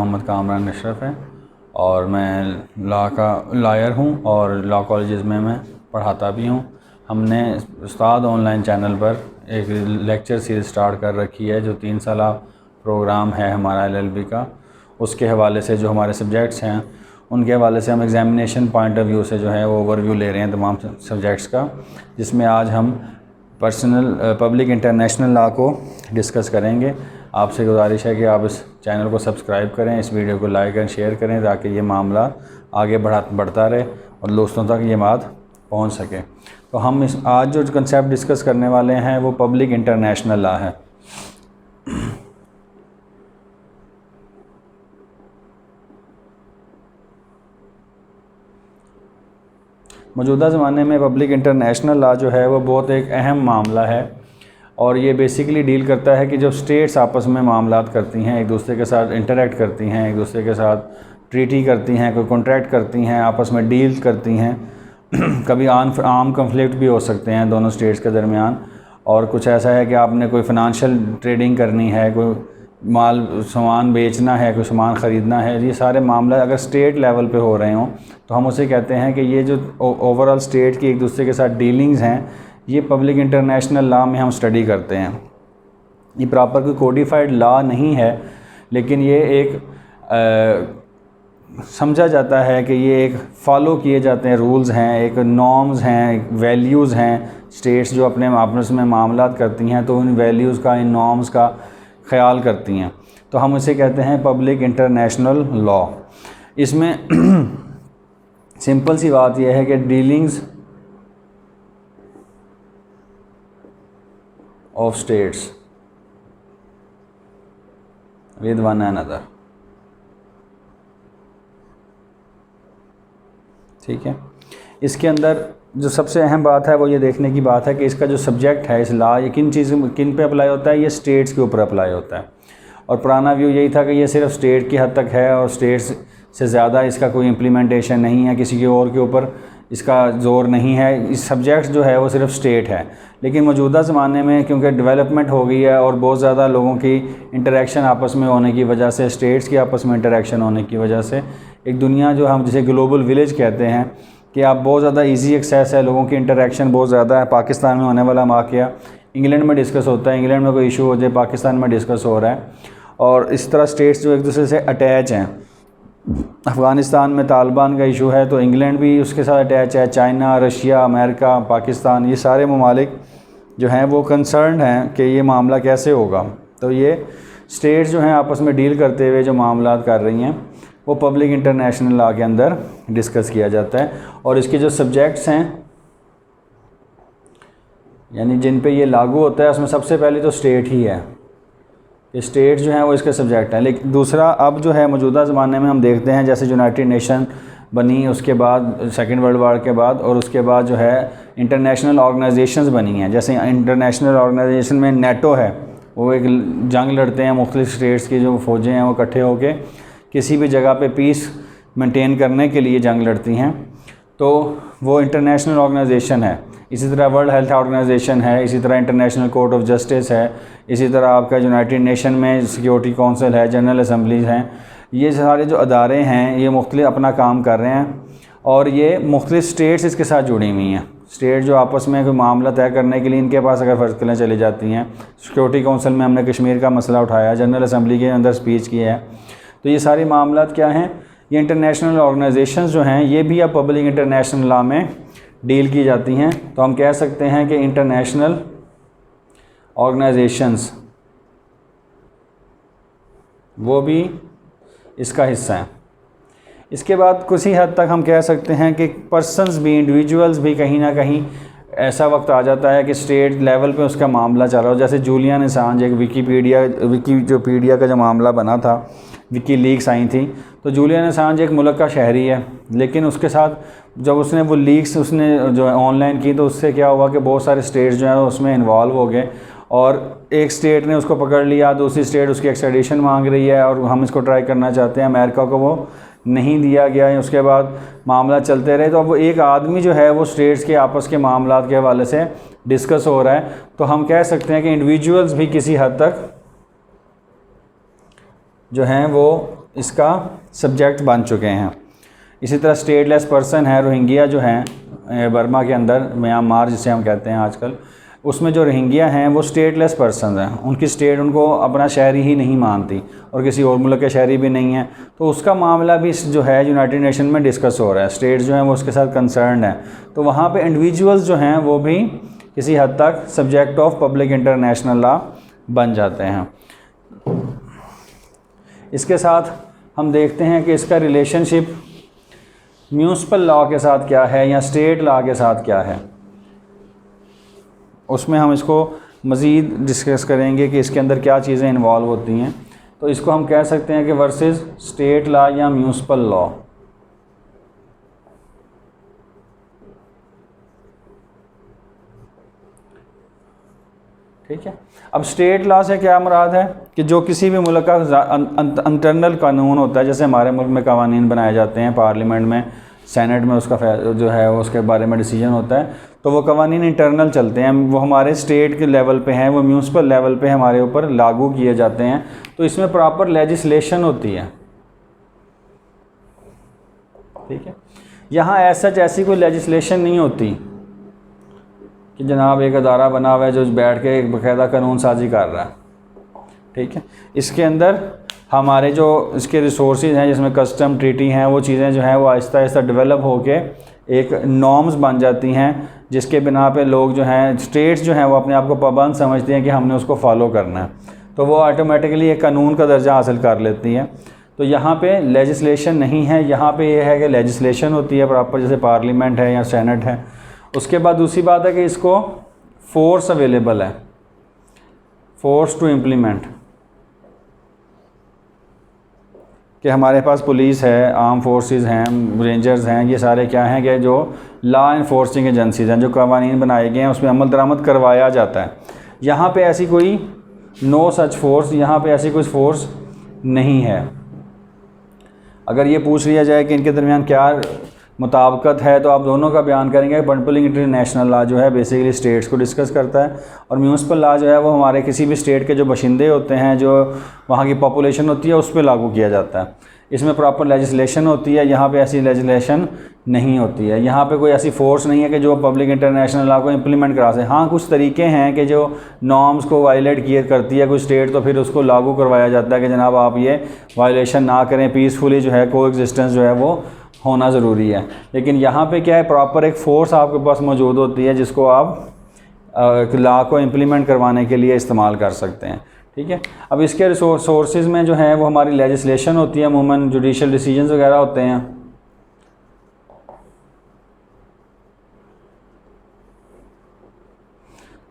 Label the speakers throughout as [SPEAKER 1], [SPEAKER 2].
[SPEAKER 1] मोहम्मद कामरान अशरफ है और मैं लॉ का लॉयर हूँ और लॉ कॉलेजेस में मैं पढ़ाता भी हूँ। हमने उस्ताद ऑनलाइन चैनल पर एक लेक्चर सीरीज़ स्टार्ट कर रखी है जो 3 साला प्रोग्राम है हमारा LLB का। उसके हवाले से जो हमारे सब्जेक्ट्स हैं उनके हवाले से हम एग्ज़ामिनेशन पॉइंट ऑफ व्यू से जो है वो ओवरव्यू ले रहे हैं तमाम सब्जेक्ट्स का, जिसमें आज हम पब्लिक इंटरनेशनल लॉ को डिस्कस करेंगे। आपसे गुजारिश है कि आप इस चैनल को सब्सक्राइब करें, इस वीडियो को लाइक एंड शेयर करें ताकि ये मामला आगे बढ़ता रहे और दोस्तों तक ये बात पहुंच सके। तो हम आज जो कंसेप्ट डिस्कस करने वाले हैं वो पब्लिक इंटरनेशनल लॉ है। मौजूदा ज़माने में पब्लिक इंटरनेशनल लॉ जो है वो बहुत एक अहम मामला है और ये बेसिकली डील करता है कि जब स्टेट्स आपस में मामलात करती हैं, एक दूसरे के साथ इंटरेक्ट करती हैं, एक दूसरे के साथ ट्रीटी करती हैं, कोई कॉन्ट्रैक्ट करती हैं, आपस में डील करती हैं। कभी आर्म कन्फ्लिक्ट भी हो सकते हैं दोनों स्टेट्स के दरमियान, और कुछ ऐसा है कि आपने कोई फ़ाइनेंशियल ट्रेडिंग करनी है, कोई सामान बेचना है, कोई सामान ख़रीदना है, ये सारे मामला अगर स्टेट लेवल पे हो रहे हों तो हम उसे कहते हैं कि ये जो ओवरऑल स्टेट की एक दूसरे के साथ डीलिंग्स हैं ये पब्लिक इंटरनेशनल लॉ में हम स्टडी करते हैं। ये प्रॉपर कोई कोडिफाइड लॉ नहीं है, लेकिन ये एक समझा जाता है कि ये एक फ़ॉलो किए जाते हैं, रूल्स हैं, एक नॉर्म्स हैं, एक वैल्यूज़ हैं। स्टेट्स जो अपने आपस में मामलात करती हैं तो इन वैल्यूज़ का, इन नॉर्म्स का ख्याल करती हैं, तो हम इसे कहते हैं पब्लिक इंटरनेशनल लॉ। इसमें सिंपल सी बात यह है कि dealings of states with one another, ठीक है। इसके अंदर जो सबसे अहम बात है वो ये देखने की बात है कि इसका जो सब्जेक्ट है इस लॉ ये किन पे अप्लाई होता है, ये स्टेट्स के ऊपर अप्लाई होता है। और पुराना व्यू यही था कि ये सिर्फ स्टेट की हद तक है और स्टेट्स से ज़्यादा इसका कोई इम्प्लीमेंटेशन नहीं है, किसी के और के ऊपर इसका ज़ोर नहीं है, इस सब्जेक्ट जो है वो सिर्फ स्टेट है। लेकिन मौजूदा ज़माने में क्योंकि डेवलपमेंट हो गई है और बहुत ज़्यादा लोगों की इंटरेक्शन आपस में होने की वजह से, स्टेट्स की आपस में इंटरेक्शन होने की वजह से एक दुनिया जो हम जिसे ग्लोबल विलेज कहते हैं कि आप बहुत ज़्यादा इजी एक्सेस है, लोगों की इंटरेक्शन बहुत ज़्यादा है। पाकिस्तान में होने वाला वाक़या इंग्लैंड में डिस्कस होता है, इंग्लैंड में कोई इशू हो जाए पाकिस्तान में डिस्कस हो रहा है, और इस तरह स्टेट्स जो एक दूसरे से अटैच हैं। अफ़गानिस्तान में तालिबान का इशू है तो इंग्लैंड भी उसके साथ अटैच है, चाइना, रशिया, अमेरिका, पाकिस्तान, ये सारे ममालिक जो हैं वो कंसर्न हैं कि ये मामला कैसे होगा। तो ये स्टेट्स जो हैं आपस में डील करते हुए जो मामला कर रही हैं वो पब्लिक इंटरनेशनल लॉ के अंदर डिस्कस किया जाता है। और इसके जो सब्जेक्ट्स हैं यानी जिन पे ये लागू होता है उसमें सबसे पहले तो स्टेट ही है, ये स्टेट जो हैं वो इसके सब्जेक्ट हैं। लेकिन दूसरा अब जो है मौजूदा ज़माने में हम देखते हैं जैसे यूनाइटेड नेशन बनी उसके बाद सेकेंड वर्ल्ड वार के बाद, और उसके बाद जो है इंटरनेशनल ऑर्गेनाइजेशंस बनी हैं। जैसे इंटरनेशनल ऑर्गेनाइजेशन में नेटो है, वो एक जंग लड़ते हैं, मुख्तलिफ स्टेट्स की जो फ़ौजें हैं वो इकट्ठे होकर किसी भी जगह पे पीस मेंटेन करने के लिए जंग लड़ती हैं, तो वो इंटरनेशनल ऑर्गेनाइजेशन है। इसी तरह वर्ल्ड हेल्थ ऑर्गेनाइजेशन है, इसी तरह इंटरनेशनल कोर्ट ऑफ जस्टिस है, इसी तरह आपका यूनाइटेड नेशन में सिक्योरिटी काउंसिल है, जनरल असम्बलीज हैं। ये सारे जो अदारे हैं ये मुख्तलिफ अपना काम कर रहे हैं और ये मुख्तलिफ स्टेट्स इसके साथ जुड़ी हुई हैं। स्टेट जो आपस में कोई मामला तय करने के लिए इनके पास अगर फ़र्ज़ करें चली जाती हैं, सिक्योरिटी काउंसिल में हमने कश्मीर का मसला उठाया, जनरल असम्बली के अंदर स्पीच की है, तो ये सारी मामलात क्या हैं, ये इंटरनेशनल ऑर्गेनाइजेशंस जो हैं ये भी अब पब्लिक इंटरनेशनल लॉ में डील की जाती हैं। तो हम कह सकते हैं कि इंटरनेशनल ऑर्गेनाइजेशंस वो भी इसका हिस्सा हैं। इसके बाद कुछ ही हद तक हम कह सकते हैं कि पर्सनस भी, इंडिविजुअल्स भी कहीं ना कहीं ऐसा वक्त आ जाता है कि स्टेट लेवल पे उसका मामला चल रहा हो। जैसे जूलियन असांज, एक विकीपीडिया का जो मामला बना था, विकी लीक्स आई थी, तो जूलियन असांज एक मुल्क का शहरी है, लेकिन उसके साथ जब उसने वो लीक्स उसने जो है ऑनलाइन की तो उससे क्या हुआ कि बहुत सारे स्टेट्स जो हैं उसमें इन्वॉल्व हो गए और एक स्टेट ने उसको पकड़ लिया, दूसरी स्टेट उसकी एक्सट्रेडिशन मांग रही है और हम इसको ट्राई करना चाहते हैं, अमेरिका को वो नहीं दिया गया। उसके बाद मामला चलते रहे, तो अब वो एक आदमी जो है वो स्टेट्स के आपस के मामलात के हवाले से डिस्कस हो रहा है। तो हम कह सकते हैं कि इंडिविजुअल्स भी किसी हद तक जो हैं वो इसका सब्जेक्ट बन चुके हैं। इसी तरह स्टेटलेस पर्सन है, रोहिंग्या जो हैं बर्मा के अंदर, म्यांमार जिसे हम कहते हैं आजकल, उसमें जो रोहिंग्या हैं वो स्टेटलेस पर्सन हैं, उनकी स्टेट उनको अपना शहरी ही नहीं मानती और किसी और मुल्क के शहरी भी नहीं है, तो उसका मामला भी जो है यूनाइटेड नेशन में डिस्कस हो रहा है। स्टेट्स जो हैं वो उसके साथ कंसर्न है, तो वहाँ पे इंडिविजुअल्स जो हैं वो भी किसी हद तक subject of public international law बन जाते हैं। इसके साथ हम देखते हैं कि इसका रिलेशनशिप म्यूनिसिपल लॉ के साथ क्या है या स्टेट लॉ के साथ क्या है, उसमें हम इसको मज़ीद डिस्कस करेंगे कि इसके अंदर क्या चीज़ें इन्वॉल्व होती हैं। तो इसको हम कह सकते हैं कि वर्सेस स्टेट लॉ या म्यूनिसिपल लॉ। ठीक है, अब स्टेट लॉ से क्या मुराद है कि जो किसी भी मुल्क का इंटरनल कानून होता है, जैसे हमारे मुल्क में कवानीन बनाए जाते हैं, पार्लियामेंट में, सेनेट में उसका जो है उसके बारे में डिसीजन होता है, तो वो कवानीन इंटरनल चलते हैं, वो हमारे स्टेट के लेवल पे हैं, वो म्यूनिसिपल लेवल पे हमारे ऊपर लागू किए जाते हैं। तो इसमें प्रॉपर लेजिस्लेशन होती है। ठीक है, यहाँ ऐसी कोई लेजिस्लेशन नहीं होती कि जनाब एक अदारा बना हुआ है जो बैठ के एक बाकायदा कानून साजी कर रहा है। ठीक है, इसके अंदर हमारे जो इसके रिसोर्सेज हैं, जिसमें कस्टम ट्रीटी हैं, वो चीज़ें जो हैं वो आहिस्ता आहिस्ता डेवलप होके एक नॉर्म्स बन जाती हैं, जिसके बिना पे लोग जो हैं, स्टेट्स जो हैं वो अपने आप को पाबंद समझती हैं कि हमने उसको फॉलो करना है, तो वो ऑटोमेटिकली एक कानून का दर्जा हासिल कर लेती हैं। तो यहाँ पे लेजिस्लेशन नहीं है, यहाँ पे ये है कि लेजिस्लेशन होती है प्रॉपर, जैसे पार्लियामेंट है या सेनेट है। उसके बाद दूसरी बात है कि इसको फोर्स अवेलेबल है, फोर्स टू इम्प्लीमेंट, कि हमारे पास पुलिस है, आर्म फोर्सेस हैं, रेंजर्स हैं, ये सारे क्या हैं कि जो लॉ इन्फोर्सिंग एजेंसीज हैं, जो कवानीन बनाए गए हैं उसमें अमल दरामद करवाया जाता है। यहाँ पे ऐसी कोई नो सच फोर्स, यहाँ पे ऐसी कोई फोर्स नहीं है। अगर ये पूछ लिया जाए कि इनके दरमियान क्या मुताबिकत है, तो आप दोनों का बयान करेंगे। पब्लिक इंटरनेशनल लॉ जो है बेसिकली स्टेट्स को डिस्कस करता है, और म्यूनिसिपल लॉ जो है वो हमारे किसी भी स्टेट के जो बाशिंदे होते हैं, जो वहाँ की पॉपुलेशन होती है, उस पर लागू किया जाता है। इसमें प्रॉपर लेजिस्लेशन होती है, यहाँ पे ऐसी लेजिस्लेशन नहीं होती है। यहाँ पे कोई ऐसी फोर्स नहीं है कि जो पब्लिक इंटरनेशनल लॉ को इम्प्लीमेंट करा सके। हाँ, कुछ तरीके हैं कि जो नॉर्म्स को वायलेट किए करती है कोई स्टेट, तो फिर उसको लागू करवाया जाता है कि जनाब आप ये वायलेशन ना करें, पीसफुली जो है को एग्जिस्टेंस जो है वो होना ज़रूरी है। लेकिन यहाँ पे क्या है, प्रॉपर एक फ़ोर्स आपके पास मौजूद होती है जिसको आप लॉ को इम्प्लीमेंट करवाने के लिए इस्तेमाल कर सकते हैं। ठीक है, अब इसके सोर्सेज में जो है वो हमारी लेजिस्लेशन होती है, अमूमन जुडिशल डिसीजंस वगैरह होते हैं।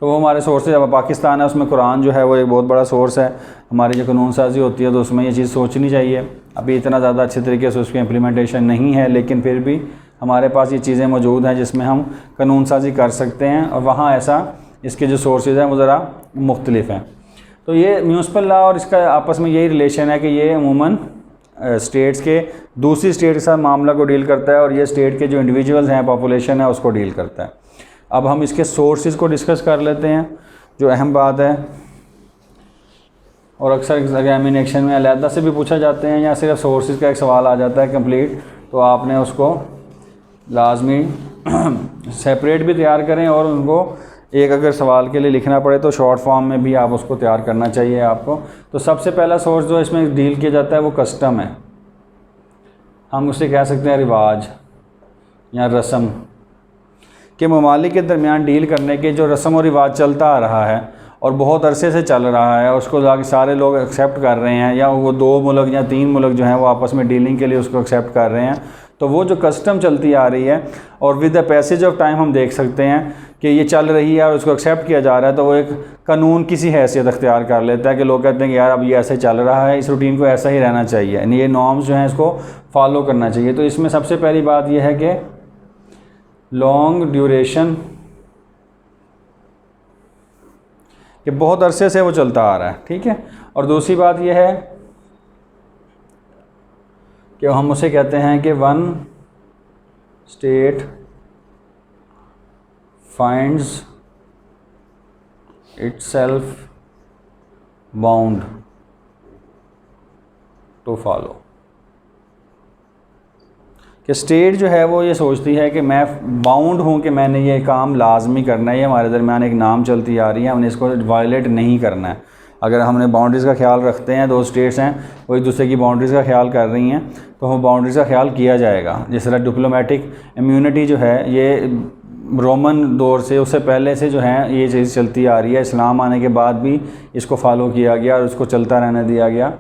[SPEAKER 1] तो वो हमारे सोर्सेज, अब पाकिस्तान है उसमें कुरान जो है वो एक बहुत बड़ा सोर्स है। हमारी जो कानून साजी होती है तो उसमें ये चीज़ सोचनी चाहिए। अभी इतना ज़्यादा अच्छे तरीके से उसकी इम्प्लीमेंटेशन नहीं है, लेकिन फिर भी हमारे पास ये चीज़ें मौजूद हैं जिसमें हम कानून साजी कर सकते हैं, और वहाँ ऐसा इसके जो सोर्सेज हैं वो ज़रा मुख्तलिफ हैं। तो ये म्यूनिसिपल लॉ और इसका आपस में यही रिलेशन है कि ये अमूमन स्टेट्स के दूसरी स्टेट के साथ मामला को डील करता है, और ये स्टेट के जो इंडिविजुअल्स हैं, पॉपुलेशन है, उसको डील करता है। अब हम इसके सोर्सेज को डिस्कस कर लेते हैं, जो अहम बात है, और अक्सर एग्जामिनेशन में अलहदा से भी पूछा जाते हैं, या सिर्फ सोर्सेज का एक सवाल आ जाता है कंप्लीट, तो आपने उसको लाजमी सेपरेट भी तैयार करें, और उनको एक अगर सवाल के लिए लिखना पड़े तो शॉर्ट फॉर्म में भी आप उसको तैयार करना चाहिए आपको। तो सबसे पहला सोर्स जो इसमें डील किया जाता है वो कस्टम है। हम उसे कह सकते हैं रिवाज या रस्म, के ममालिक के दरमियान डील करने के जो रस्म और रिवाज चलता आ रहा है और बहुत अरसे से चल रहा है, उसको जाके सारे लोग एक्सेप्ट कर रहे हैं, या वो 2 मुल्क या 3 मुल्क जो हैं वो आपस में डीलिंग के लिए उसको एक्सेप्ट कर रहे हैं, तो वो जो कस्टम चलती आ रही है, और with the passage of time हम देख सकते हैं कि ये चल रही है और उसको एक्सेप्ट किया जा रहा है, तो वो एक कानून की सी हैसियत अख्तियार कर लेता है कि लोग कहते हैं कि यार अब ये ऐसे चल रहा है, इस रूटीन को ऐसा ही रहना चाहिए, यानी ये नॉर्म्स जो हैं इसको फॉलो करना चाहिए। तो इसमें सबसे पहली बात यह है कि लॉन्ग ड्यूरेशन, कि बहुत अरसे से वो चलता आ रहा है। ठीक है, और दूसरी बात यह है कि हम उसे कहते हैं कि one state finds itself bound to follow. कि स्टेट जो है वो ये सोचती है कि मैं बाउंड हूँ कि मैंने ये काम लाजमी करना है, ये हमारे दरमियान एक नाम चलती आ रही है, हमने इसको वायलेट नहीं करना है। अगर हमने बाउंड्रीज़ का ख्याल रखते हैं, दो स्टेट्स हैं वो एक दूसरे की बाउंड्रीज़ का ख्याल कर रही हैं, तो हम बाउंड्रीज़ का ख्याल किया जाएगा। जिस तरह डिप्लोमेटिक इम्यूनिटी जो है ये रोमन दौर से, उससे पहले से जो है ये चीज़ चलती आ रही है, इस्लाम आने के बाद भी इसको फॉलो किया गया और उसको चलता रहने दिया गया।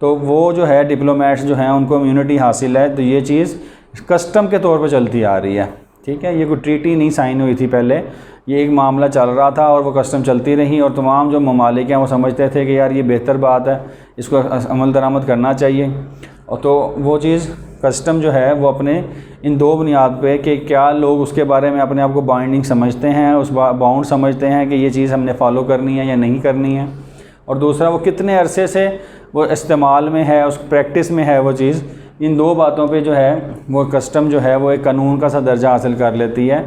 [SPEAKER 1] तो वो जो है डिप्लोमेट्स जो हैं उनको इम्यूनिटी हासिल है, तो ये चीज़ कस्टम के तौर पे चलती आ रही है। ठीक है, ये कोई ट्रीटी नहीं साइन हुई थी पहले, ये एक मामला चल रहा था और वो कस्टम चलती रही और तमाम जो ममालिक हैं वो समझते थे कि यार ये बेहतर बात है, इसको अमल दरामद करना चाहिए। और तो वो चीज़ कस्टम जो है वो अपने इन दो बुनियाद पे कि क्या लोग उसके बारे में अपने आप को बाइंडिंग समझते हैं, उस बाउंड समझते हैं कि ये चीज़ हमने फॉलो करनी है या नहीं करनी है, और दूसरा वो कितने अरसे से वो इस्तेमाल में है, उस प्रैक्टिस में है वो चीज़। इन दो बातों पे जो है वो कस्टम जो है वो एक कानून का सा दर्जा हासिल कर लेती है।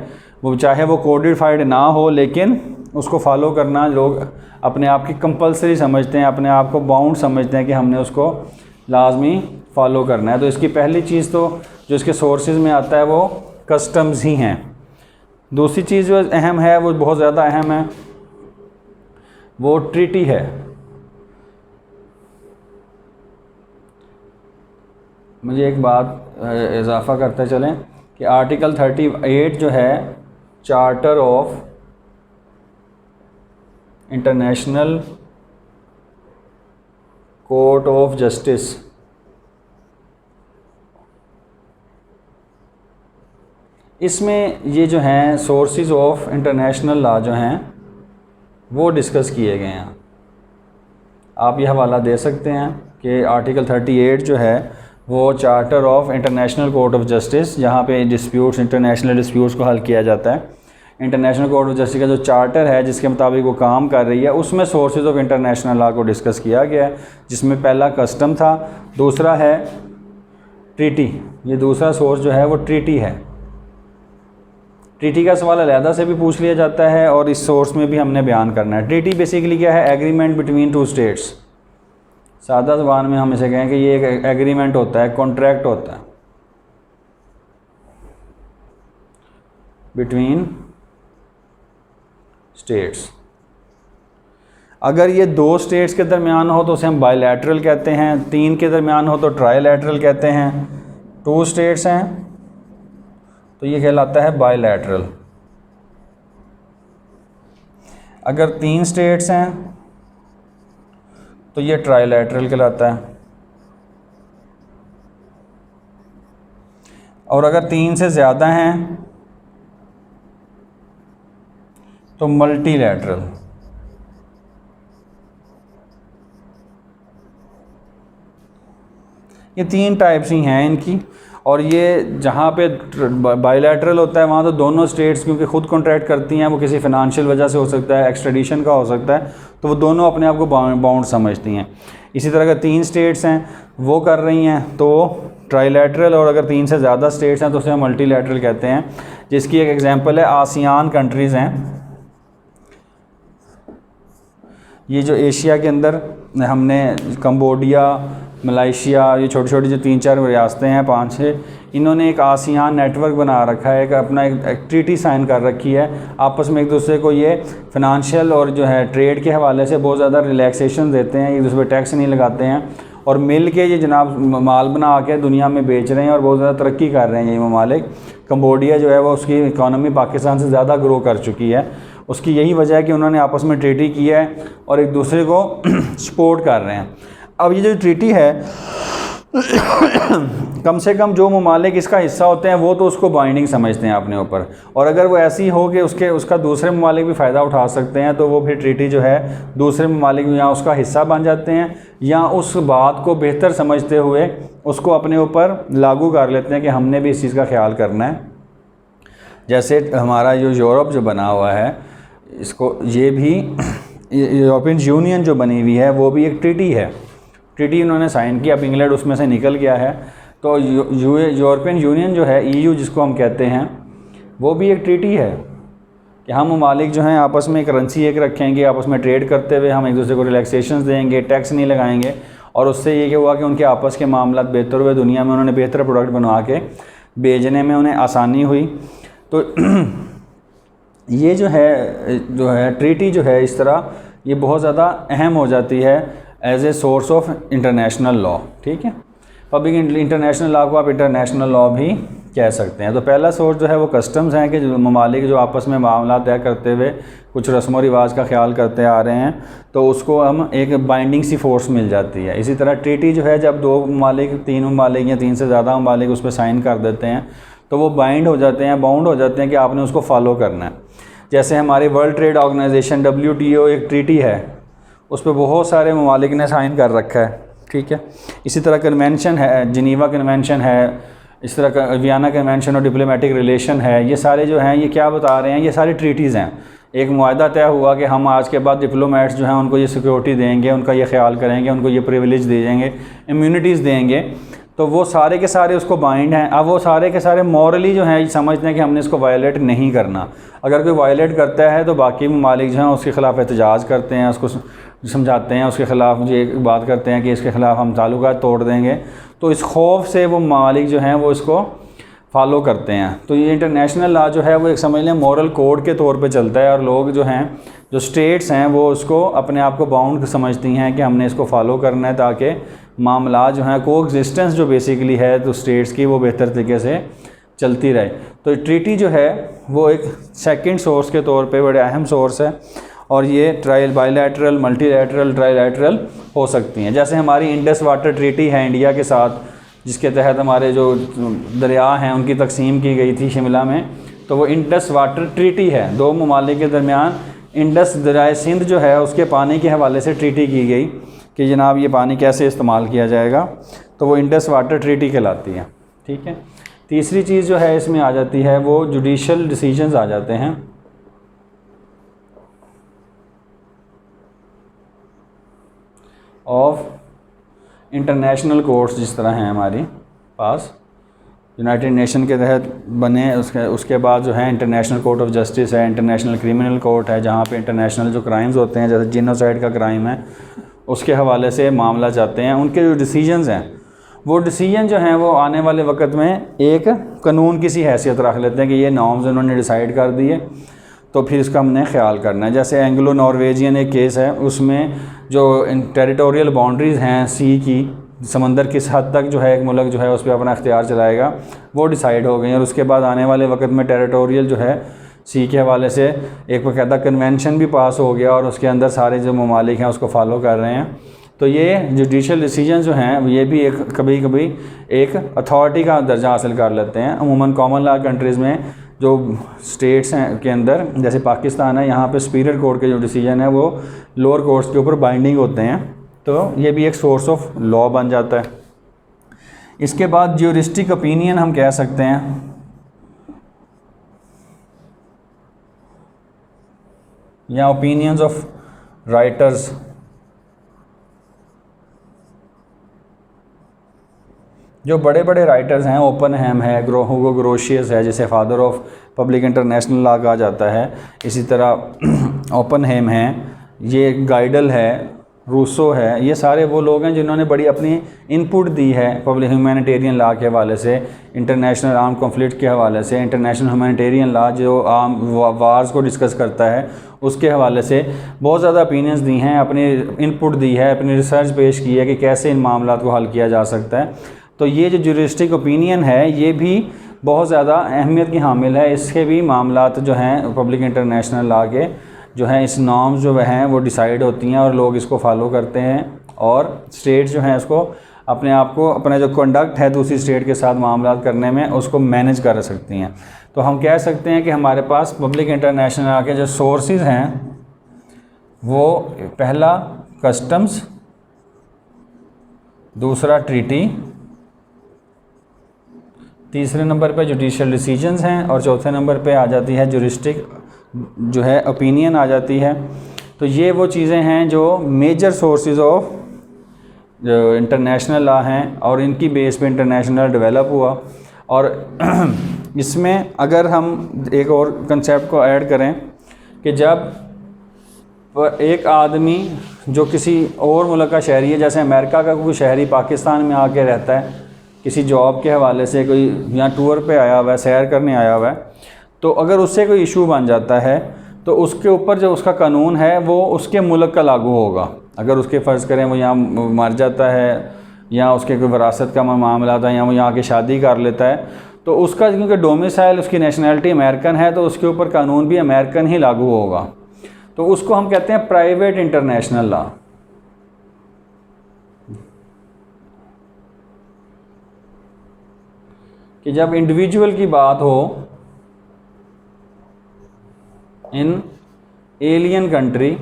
[SPEAKER 1] वो चाहे वो कोडिफाइड ना हो, लेकिन उसको फॉलो करना लोग अपने आप की कंपलसरी समझते हैं, अपने आप को बाउंड समझते हैं कि हमने उसको लाजमी फॉलो करना है। तो इसकी पहली चीज़ तो जो इसके सोर्सेज में आता है वो कस्टम्स ही हैं। दूसरी चीज़ जो अहम है, वो बहुत ज़्यादा अहम है, वो ट्रीटी है। मुझे एक बात इजाफ़ा करते चलें कि आर्टिकल 38 जो है charter of international court of justice, इसमें ये जो हैं सोर्सेज ऑफ इंटरनेशनल लॉ जो हैं वो डिस्कस किए गए हैं। आप ये हवाला दे सकते हैं कि आर्टिकल 38 जो है वो charter of international court of justice, जहाँ पे डिस्प्यूट्स, इंटरनेशनल डिस्प्यूट्स को हल किया जाता है, इंटरनेशनल कोर्ट ऑफ जस्टिस का जो चार्टर है जिसके मुताबिक वो काम कर रही है, उसमें सोर्सेज ऑफ इंटरनेशनल लॉ को डिस्कस किया गया है, जिसमें पहला कस्टम था, दूसरा है ट्रीटी। ये दूसरा सोर्स जो है वो ट्रीटी है। ट्रीटी का सवाल अलहदा से भी पूछ लिया जाता है और इस सोर्स में भी हमने बयान करना है। ट्रीटी बेसिकली क्या है? Agreement between two states. सादा ज़बान में हम इसे कहें कि ये एक एग्रीमेंट होता है, कॉन्ट्रैक्ट होता है बिटवीन स्टेट्स। अगर ये दो स्टेट्स के दरमियान हो तो उसे हम बायलैटरल कहते हैं, तीन के दरमियान हो तो ट्राइलैटरल कहते हैं, टू स्टेट्स हैं तो ये कहलाता है बायलैटरल। अगर तीन स्टेट्स हैं तो ये ट्राइलैटरल कहलाता है, और अगर तीन से ज़्यादा हैं तो मल्टीलैटरल। ये तीन टाइप्स ही हैं इनकी। और ये जहाँ पे बायलैटरल होता है वहाँ तो दोनों स्टेट्स क्योंकि ख़ुद कॉन्ट्रैक्ट करती हैं, वो किसी फिनंशियल वजह से हो सकता है, एक्सट्रेडिशन का हो सकता है, तो वो दोनों अपने आप को बाउंड समझती हैं। इसी तरह अगर तीन स्टेट्स हैं वो कर रही हैं तो ट्राइलैटरल, और अगर तीन से ज़्यादा स्टेट्स हैं तो उसे हम मल्टीलैटरल कहते हैं। जिसकी एक एग्जांपल है आसियान कंट्रीज़ हैं। ये जो एशिया के अंदर हमने कंबोडिया, मलेशिया, ये छोटी छोटी जो तीन चार रियासतें हैं, 5-6, इन्होंने एक आसियान नेटवर्क बना रखा है, एक अपना एक ट्रीटी साइन कर रखी है। आपस में एक दूसरे को ये फिनंशियल और जो है ट्रेड के हवाले से बहुत ज़्यादा रिलैक्सेशन देते हैं, एक दूसरे पर टैक्स नहीं लगाते हैं, और मिल के ये जनाब माल बना के दुनिया में बेच रहे हैं और बहुत ज़्यादा तरक्की कर रहे हैं ये ममालिक। कंबोडिया जो है वो उसकी इकानमी पाकिस्तान से ज़्यादा ग्रो कर चुकी है। उसकी यही वजह है कि उन्होंने आपस में ट्रीटी किया है और एक दूसरे को सपोर्ट कर रहे हैं। अब ये जो ट्रीटी है कम से कम जो ममालिक इसका हिस्सा होते हैं वो तो उसको बाइंडिंग समझते हैं अपने ऊपर, और अगर वो ऐसी हो कि उसका दूसरे ममालिक भी फ़ायदा उठा सकते हैं तो वो फिर ट्रीटी जो है दूसरे ममालिक या उसका हिस्सा बन जाते हैं या उस बात को बेहतर समझते हुए उसको अपने ऊपर लागू कर लेते हैं कि हमने भी इस चीज़ का ख्याल करना है। जैसे हमारा जो यूरोप जो बना हुआ है, इसको ये भी यूरोपियन यूनियन जो बनी हुई है वो भी एक ट्रीटी है। ट्रीटी उन्होंने साइन किया, अब इंग्लैंड उसमें से निकल गया है, तो यूरोपियन यूनियन जो है EU जिसको हम कहते हैं वो भी एक ट्रीटी है कि हम ममालिक जो हैं आपस में करेंसी एक रखेंगे, आपस में ट्रेड करते हुए हम एक दूसरे को रिलैक्सेशन देंगे, टैक्स नहीं लगाएंगे, और उससे ये क्या हुआ कि उनके आपस के मामला बेहतर हुए, दुनिया में उन्होंने बेहतर प्रोडक्ट बनवा के भेजने में उन्हें आसानी हुई। तो ये जो है ट्रीटी जो है इस तरह ये बहुत ज़्यादा अहम हो जाती है as a source of international law. ठीक है, पब्लिक इंटरनेशनल लॉ को आप इंटरनेशनल लॉ भी कह सकते हैं। तो पहला सोर्स जो है वो कस्टम्स हैं कि जो ममालिक जो आपस में मामला तय करते हुए कुछ रस्म व रिवाज का ख्याल करते आ रहे हैं, तो उसको हम एक बाइंडिंग सी फोर्स मिल जाती है। इसी तरह ट्रीटी जो है जब 2 ममालिक 3 ममालिक या 3 से ज़्यादा ममालिक उस पर साइन कर देते हैं तो वो बाउंड हो जाते हैं कि आपने उसको फॉलो करना है। जैसे हमारी वर्ल्ड ट्रेड ऑर्गेनाइजेशन WTO एक ट्रीटी है, उस पर बहुत सारे ममालिक ने साइन कर रखा है। ठीक है, इसी तरह कन्वेंशन है, जिनीवा कन्वेंशन है, इस तरह का वियना कन्वेंशन और डिप्लोमेटिक रिलेशन है। ये सारे जो हैं ये क्या बता रहे हैं, ये सारी ट्रीटीज़ हैं। एक मुआहदा तय हुआ कि हम आज के बाद डिप्लोमेट्स जो हैं उनको ये सिक्योरिटी देंगे, उनका ये ख्याल करेंगे, उनको ये प्रिविलेज दे देंगे, इम्यूनिटीज़ देंगे। तो वो सारे के सारे उसको बाइंड हैं। अब वो सारे के सारे मॉरली जो हैं समझते हैं कि हमने इसको वायलेट नहीं करना। अगर कोई वायलेट करता है तो बाकी ममालिक जो हैं उसके ख़िलाफ़ एहतजाज करते हैं, उसको समझाते हैं, उसके ख़िलाफ़ ये बात करते हैं कि इसके ख़िलाफ़ हम ताल्लुकात तोड़ देंगे। तो इस खौफ से वो ममालिक जो हैं वो इसको फॉलो करते हैं। तो ये इंटरनेशनल लॉ जो है वो एक समझ लें मॉरल कोड के तौर पे चलता है, और लोग जो हैं जो स्टेट्स हैं वो उसको अपने आप को बाउंड समझती हैं कि हमने इसको फॉलो करना है ताकि मामला जो हैं को एग्जिस्टेंस जो बेसिकली है तो स्टेट्स की वो बेहतर तरीके से चलती रहे। तो ट्रीटी जो है वो एक सेकंड सोर्स के तौर पे बड़े अहम सोर्स है, और ये बायलैटरल, मल्टीलैटरल, ट्राईलैटरल हो सकती हैं। जैसे हमारी इंडस वाटर ट्रीटी है इंडिया के साथ, जिसके तहत हमारे जो दरिया हैं उनकी तकसीम की गई थी शिमला में, तो वो इंडस वाटर ट्रीटी है। 2 ममालिक के दरमियान इंडस दरिया सिंध जो है उसके पानी के हवाले से ट्रीटी की गई कि जनाब ये पानी कैसे इस्तेमाल किया जाएगा, तो वो इंडस वाटर ट्रीटी कहलाती है। ठीक है, तीसरी चीज़ जो है इसमें आ जाती है वो जुडिशल डिसीजंस आ जाते हैं। ऑफ इंटरनेशनल कोर्ट्स जिस तरह हैं हमारी पास यूनाइटेड नेशन के तहत बने, उसके बाद जो है इंटरनेशनल कोर्ट ऑफ जस्टिस है, इंटरनेशनल क्रिमिनल कोर्ट है, जहाँ पे इंटरनेशनल जो क्राइम्स होते हैं जैसे जिनोसाइड का क्राइम है उसके हवाले से मामला जाते हैं। उनके जो डिसीजंस हैं वो डिसीजन जो हैं वो आने वाले वक्त में एक कानून की सी हैसियत रख लेते हैं कि ये नॉर्म्स उन्होंने डिसाइड कर दिए तो फिर इसका हमने ख्याल करना है। जैसे एंग्लो नॉर्वेजियन एक केस है, उसमें जो टेरिटोरियल बाउंड्रीज़ हैं सी की, समंदर किस हद तक जो है एक मुल्क जो है उस पर अपना इख्तियार चलाएगा वो डिसाइड हो गई। और उसके बाद आने वाले वक्त में टेरिटोरियल जो है सी के हवाले से एक बाकायदा कन्वेंशन भी पास हो गया और उसके अंदर सारे जो ममालिक हैं उसको फॉलो कर रहे हैं। तो ये जुडिशल डिसीजन जो हैं ये भी एक कभी कभी एक अथॉरिटी का दर्जा हासिल कर लेते हैं। अमूमन कॉमन लॉ कंट्रीज़ में जो स्टेट्स हैं के अंदर जैसे पाकिस्तान है, यहाँ पे सुपीरियर कोर्ट के जो डिसीजन है वो लोअर कोर्ट्स के ऊपर बाइंडिंग होते हैं, तो ये भी एक सोर्स ऑफ लॉ बन जाता है। इसके बाद ज्यूरिस्टिक ओपिनियन हम कह सकते हैं, या ओपिनियंस ऑफ राइटर्स। जो बड़े बड़े राइटर्स हैं, ओपनहेम है, हुगो ग्रोशियस है, जिसे father of public international law कहा जाता है, इसी तरह ओपनहेम है, ये गाइडल है, रूसो है, ये सारे वो लोग हैं जिन्होंने बड़ी अपनी इनपुट दी है पब्लिक ह्यूमैनिटेरियन लॉ के हवाले से, इंटरनेशनल आर्म कॉन्फ्लिक्ट के हवाले से, इंटरनेशनल ह्यूमैनिटेरियन लॉ जो आर्म वार्स को डिस्कस करता है उसके हवाले से बहुत ज़्यादा ओपिनियंस दी हैं, अपनी इनपुट दी है, अपनी रिसर्च पेश की है कि कैसे इन मामलों को हल किया जा सकता है। तो ये जो ज्यूरिस्टिक ओपिनियन है ये भी बहुत ज़्यादा अहमियत की हामिल है। इसके भी मामलात जो हैं पब्लिक इंटरनेशनल लॉ के जो हैं, इस नॉर्म्स जो हैं वो डिसाइड होती हैं और लोग इसको फॉलो करते हैं, और स्टेट्स जो हैं उसको अपने आप को अपना जो कंडक्ट है दूसरी स्टेट के साथ मामला करने में उसको मैनेज कर सकती हैं। तो हम कह सकते हैं कि हमारे पास पब्लिक इंटरनेशनल लॉ के जो सोर्सेज हैं वो पहला कस्टम्स, दूसरा ट्रीटी, तीसरे नंबर पे जुडिशियल डिसीजंस हैं, और चौथे नंबर पे आ जाती है ज्यूरिस्टिक जो है ओपिनियन आ जाती है। तो ये वो चीज़ें हैं जो मेजर सोर्सेज ऑफ जो इंटरनेशनल लॉ हैं और इनकी बेस पे इंटरनेशनल डेवलप हुआ। और इसमें अगर हम एक और कंसेप्ट को ऐड करें कि जब एक आदमी जो किसी और मुल्क का शहरी है, जैसे अमेरिका का कोई शहरी पाकिस्तान में आके रहता है किसी जॉब के हवाले से, कोई यहाँ टूर पे आया हुआ है, सैर करने आया हुआ है, तो अगर उससे कोई इशू बन जाता है तो उसके ऊपर जो उसका कानून है वो उसके मुल्क का लागू होगा। अगर उसके फ़र्ज़ करें वो यहाँ मर जाता है या उसके कोई विरासत का मामला था या वो यहाँ आके शादी कर लेता है, तो उसका क्योंकि डोमिसाइल उसकी नेशनैलिटी अमेरिकन है तो उसके ऊपर कानून भी अमेरिकन ही लागू होगा। तो उसको हम कहते हैं प्राइवेट इंटरनेशनल लॉ। कि जब इंडिविजुअल की बात हो इन एलियन कंट्री,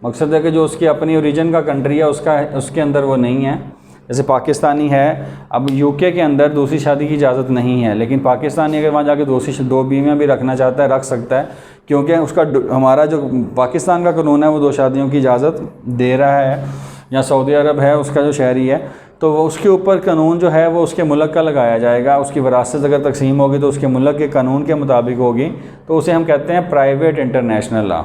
[SPEAKER 1] मकसद है कि जो उसकी अपनी ओरिजिन का कंट्री है उसके अंदर वो नहीं है। जैसे पाकिस्तानी है, अब यूके के अंदर दूसरी शादी की इजाज़त नहीं है, लेकिन पाकिस्तानी अगर वहाँ जाके दो बीवियाँ भी रखना चाहता है रख सकता है, क्योंकि उसका हमारा जो पाकिस्तान का कानून है वो 2 शादियों की इजाज़त दे रहा है। या सऊदी अरब है उसका जो शहरी है तो वो उसके ऊपर कानून जो है वो उसके मुल्क का लगाया जाएगा। उसकी विरासत अगर तकसीम होगी तो उसके मुल्क के कानून के मुताबिक होगी, तो उसे हम कहते हैं प्राइवेट इंटरनेशनल लॉ।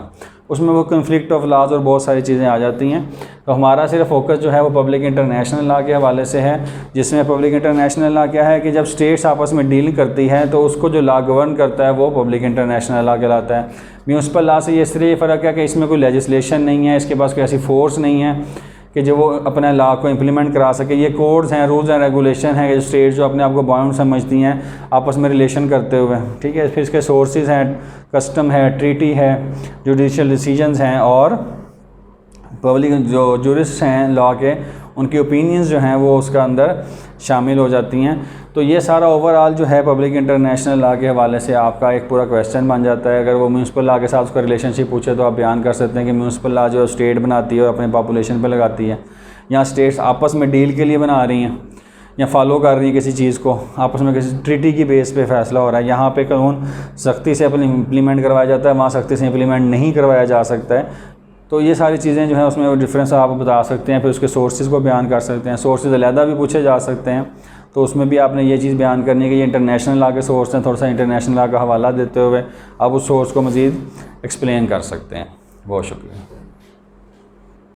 [SPEAKER 1] उसमें वो कन्फ्लिक्ट ऑफ लॉज और बहुत सारी चीज़ें आ जाती हैं। तो हमारा सिर्फ फोकस जो है वो पब्लिक इंटरनेशनल लॉ के हवाले से है, जिसमें पब्लिक इंटरनेशनल लॉ क्या है कि जब स्टेट्स आपस में डील करती हैं तो उसको जो लॉ गवर्न करता है वो पब्लिक इंटरनेशनल लॉ कहलाता है। म्यूनसिपल लॉ से ये इसलिए फ़र्क है कि इसमें कोई लेजिस्लेशन नहीं है, इसके पास कोई ऐसी फोर्स नहीं है कि जो वो अपने लॉ को इम्प्लीमेंट करा सके। ये कोड्स हैं, रूल्स एंड रेगुलेशन हैं कि स्टेट जो अपने आप को बाउंड समझती हैं आपस में रिलेशन करते हुए, ठीक है। फिर इसके सोर्सेज हैं, कस्टम है, ट्रीटी है, जुडिशियल डिसीजंस हैं और पब्लिक जो जूरिस्ट हैं लॉ के उनकी ओपिनियंस जो हैं वो उसका अंदर शामिल हो जाती हैं। तो ये सारा ओवरऑल जो है पब्लिक इंटरनेशनल लॉ के हवाले से आपका एक पूरा क्वेश्चन बन जाता है। अगर वो म्यूनसिपल लॉ के साथ उसका रिलेशनशिप पूछे तो आप बयान कर सकते हैं कि म्यूनसिपल लॉ जो स्टेट बनाती है और अपने पॉपुलेशन पे लगाती है, या स्टेट्स आपस में डील के लिए बना रही हैं या फॉलो कर रही है किसी चीज़ को, आपस में किसी ट्रीटी की बेस पे फ़ैसला हो रहा है। यहाँ पे कानून सख्ती से इम्प्लीमेंट करवाया जाता है, वहाँ सख्ती से इम्प्लीमेंट नहीं करवाया जा सकता है। तो ये सारी चीज़ें जो हैं उसमें वो डिफरेंस आप बता सकते हैं। फिर उसके सोर्सेज को बयान कर सकते हैं, सोर्सेज अलहदा भी पूछे जा सकते हैं, तो उसमें भी आपने ये चीज़ बयान करनी है कि ये इंटरनेशनल लॉ के सोर्स हैं। थोड़ा सा इंटरनेशनल लॉ का हवाला देते हुए आप उस सोर्स को मज़ीद एक्सप्लेन कर सकते हैं। बहुत शुक्रिया।